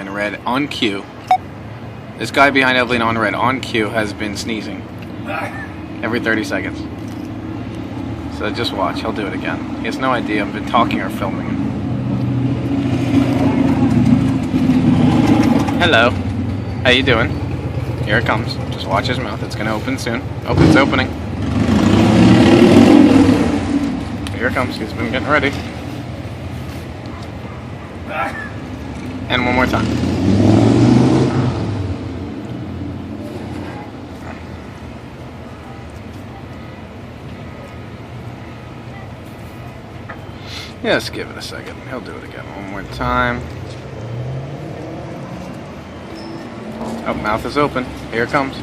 behind red on cue. This guy behind Evelyn on red on cue has been sneezing every 30 seconds. So just watch, he'll do it again. He has no idea I've been talking or filming him. Hello. How you doing? Here it comes. Just watch his mouth. It's gonna open soon. Oh, it's opening. Here it comes. He's been getting ready. And one more time. Yeah, just give it a second. He'll do it again one more time. Oh, mouth is open. Here it comes.